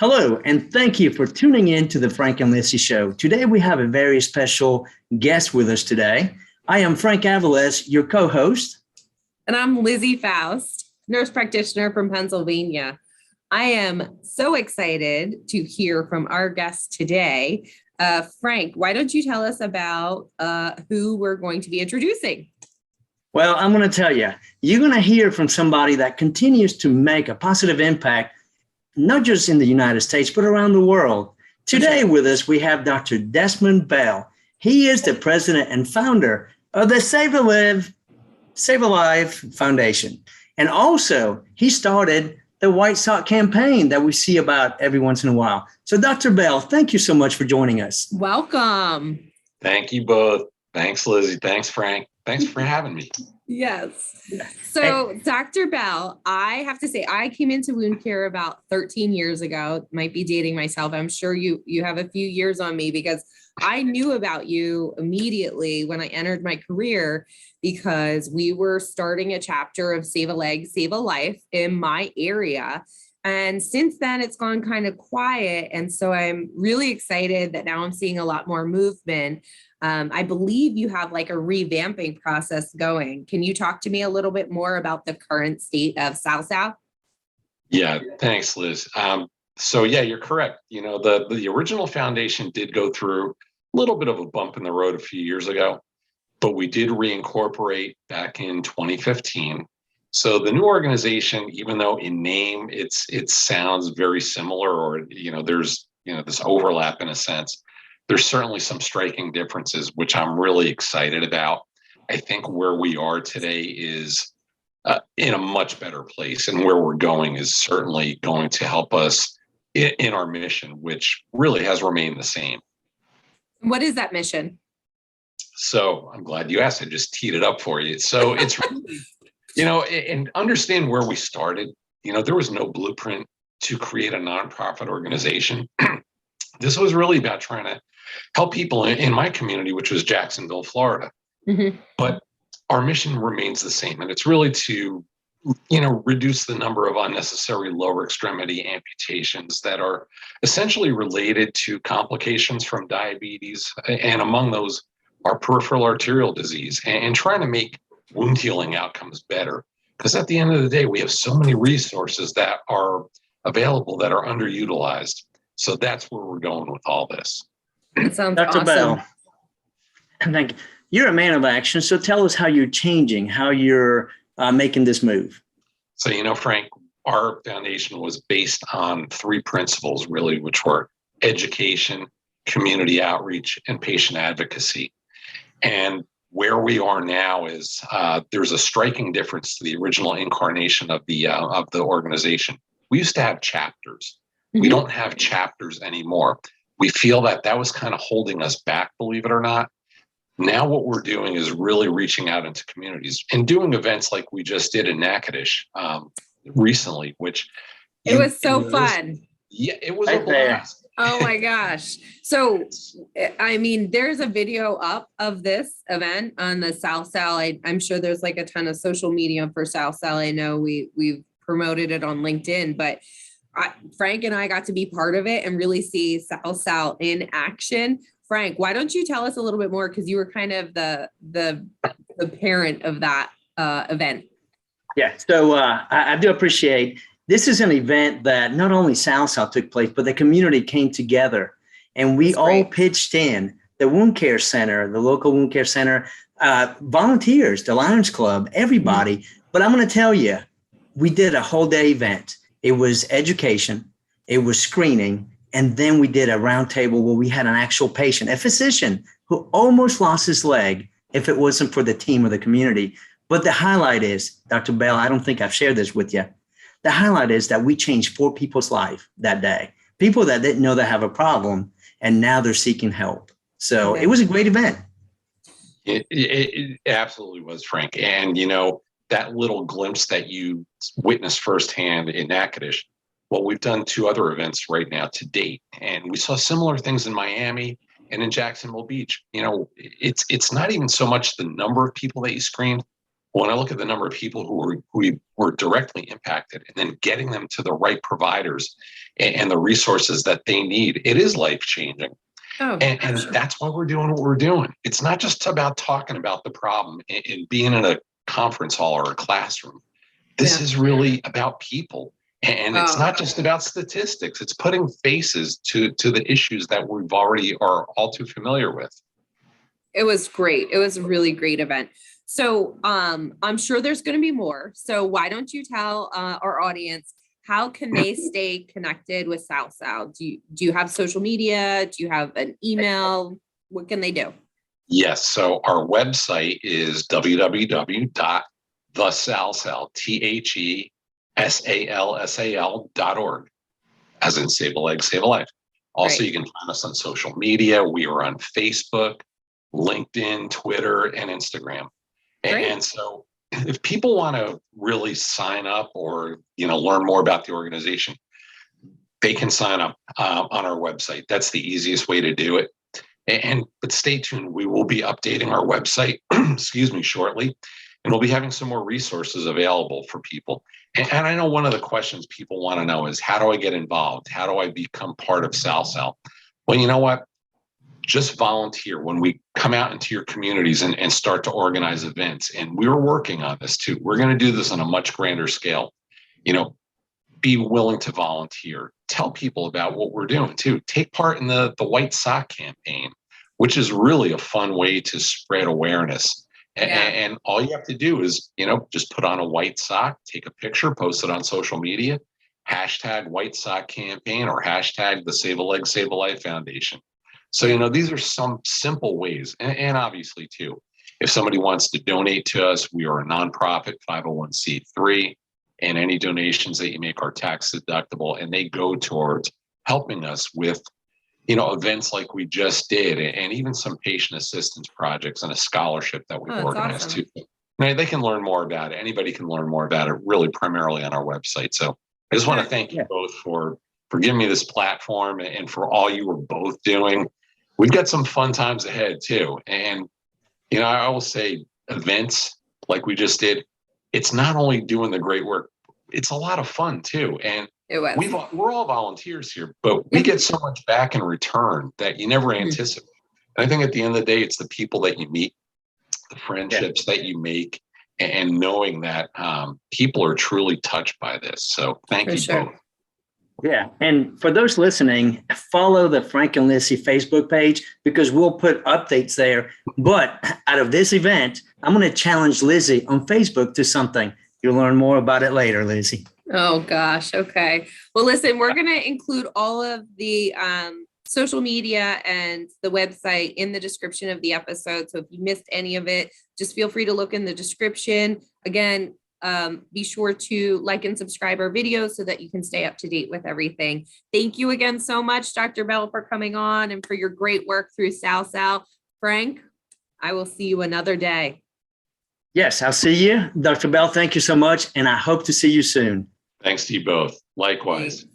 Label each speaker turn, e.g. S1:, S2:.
S1: Hello, and thank you for tuning in to the Frank and Lizzie Show. Today we have a very special guest with us today. I am Frank Aviles, your co-host.
S2: And I'm Lizzie Faust, nurse practitioner from Pennsylvania. I am so excited to hear from our guest today. Frank, why don't you tell us about who we're going to be introducing?
S1: Well, I'm going to tell you, you're going to hear from somebody that continues to make a positive impact, not just in the United States, but around the world. Today with us, we have Dr. Desmond Bell. He is the president and founder of the Save a Life Foundation. And also, he started the White Sock campaign that we see about every once in a while. So, Dr. Bell, thank you so much for joining us.
S2: Welcome.
S3: Thank you both. Thanks, Lizzie. Thanks, Frank. Thanks for having me.
S2: Yes. So, Dr. Bell, I have to say, I came into wound care about 13 years ago. Might be dating myself. I'm sure you have a few years on me because I knew about you immediately when I entered my career because we were starting a chapter of Save a Leg, Save a Life in my area. And since then, it's gone kind of quiet. And so I'm really excited that now I'm seeing a lot more movement. I believe you have like a revamping process going. Can you talk to me a little bit more about the current state of SALSAL?
S3: Yeah, thanks, Liz. So yeah, you're correct. You know, the original foundation did go through a little bit of a bump in the road a few years ago, but we did reincorporate back in 2015. So the new organization, even though in name it sounds very similar, or there's this overlap in a sense, there's certainly some striking differences, which I'm really excited about. I think where we are today is in a much better place, and where we're going is certainly going to help us in our mission, which really has remained the same.
S2: What is that mission?
S3: So I'm glad you asked. I just teed it up for you. So it's really, and understand where we started. There was no blueprint to create a nonprofit organization. This was really about trying to help people in my community, which was Jacksonville, Florida. Mm-hmm. But our mission remains the same. And it's really to, reduce the number of unnecessary lower extremity amputations that are essentially related to complications from diabetes. And among those are peripheral arterial disease, and trying to make wound healing outcomes better. Because at the end of the day, we have so many resources that are available that are underutilized. So that's where we're going with all this.
S2: That sounds
S1: Dr.
S2: awesome.
S1: Bell, and you're a man of action. So tell us how you're changing, how you're making this move.
S3: So, Frank, our foundation was based on three principles, really, which were education, community outreach, and patient advocacy. And where we are now is there's a striking difference to the original incarnation of the organization. We used to have chapters. Mm-hmm. We don't have chapters anymore. We feel that was kind of holding us back, believe it or not. Now what we're doing is really reaching out into communities and doing events like we just did in Natchitoches recently, which
S2: it was so fun.
S3: Yeah, it was a blast.
S2: Oh my gosh. So, I mean, there's a video up of this event on the SALSAL. I'm sure there's like a ton of social media for SALSAL. I know we've promoted it on LinkedIn, but Frank and I got to be part of it and really see SALSAL in action. Frank, why don't you tell us a little bit more? Because you were kind of the parent of that event.
S1: Yeah, so I do appreciate this is an event that not only SALSAL took place, but the community came together and we all pitched in. The wound care center, the local wound care center, volunteers, the Lions Club, everybody. Mm-hmm. But I'm going to tell you, we did a whole day event. It was education, it was screening, and then we did a roundtable where we had an actual patient, a physician who almost lost his leg if it wasn't for the team or the community. But the highlight is, Dr. Bell, I don't think I've shared this with you. The highlight is that we changed 4 people's life that day. People that didn't know they have a problem, and now they're seeking help. So It was a great event.
S3: It absolutely was, Frank. And, that little glimpse that you witnessed firsthand in Natchitoches, well, we've done 2 other events right now to date, and we saw similar things in Miami and in Jacksonville Beach. It's not even so much the number of people that you screened, when I look at the number of people who were directly impacted and then getting them to the right providers and the resources that they need, it is life changing.
S2: Oh,
S3: And
S2: sure.
S3: that's why we're doing what we're doing. It's not just about talking about the problem and being in a conference hall or a classroom. This is really about people. And it's not just about statistics. It's putting faces to the issues that we've already are all too familiar with.
S2: It was great. It was a really great event. So I'm sure there's going to be more. So why don't you tell our audience, how can they stay connected with SALSAL? Do you have social media? Do you have an email? What can they do?
S3: Yes. So our website is www.thesalsal.org, as in Save a Leg, Save a Life. Also, you can find us on social media. We are on Facebook, LinkedIn, Twitter, and Instagram. And so if people want to really sign up or, learn more about the organization, they can sign up on our website. That's the easiest way to do it. But stay tuned. We will be updating our website, shortly, and we'll be having some more resources available for people. And I know one of the questions people want to know is, how do I get involved? How do I become part of SALSAL? Well, you know what? Just volunteer when we come out into your communities and start to organize events. And we're working on this too. We're going to do this on a much grander scale. Be willing to volunteer. Tell people about what we're doing too. Take part in the White Sock campaign, which is really a fun way to spread awareness. And all you have to do is, just put on a white sock, take a picture, post it on social media, hashtag White Sock campaign or hashtag the Save a Leg, Save a Life Foundation. So, these are some simple ways. And obviously, too, if somebody wants to donate to us, we are a nonprofit 501c3, and any donations that you make are tax deductible, and they go towards helping us with, events like we just did, and even some patient assistance projects and a scholarship that we've organized too. Now, they can learn more about it. Anybody can learn more about it, really primarily on our website. So I just want to thank you both for giving me this platform and for all you were both doing. We've got some fun times ahead too. And, I will say events like we just did, it's not only doing the great work, it's a lot of fun too. And we're all volunteers here, but we get so much back in return that you never anticipate. And I think at the end of the day, it's the people that you meet, the friendships that you make, and knowing that people are truly touched by this. So thank you both.
S1: Yeah. And for those listening, follow the Frank and Lizzie Facebook page, because we'll put updates there. But out of this event, I'm going to challenge Lizzie on Facebook to something. You'll learn more about it later, Lizzie.
S2: Oh, gosh. Okay. Well, listen, we're going to include all of the social media and the website in the description of the episode. So if you missed any of it, just feel free to look in the description. Again, be sure to like and subscribe our videos so that you can stay up to date with everything. Thank you again so much, Dr. Bell, for coming on and for your great work through SALSAL. Frank, I will see you another day.
S1: Yes, I'll see you. Dr. Bell, thank you so much. And I hope to see you soon.
S3: Thanks to you both. Likewise.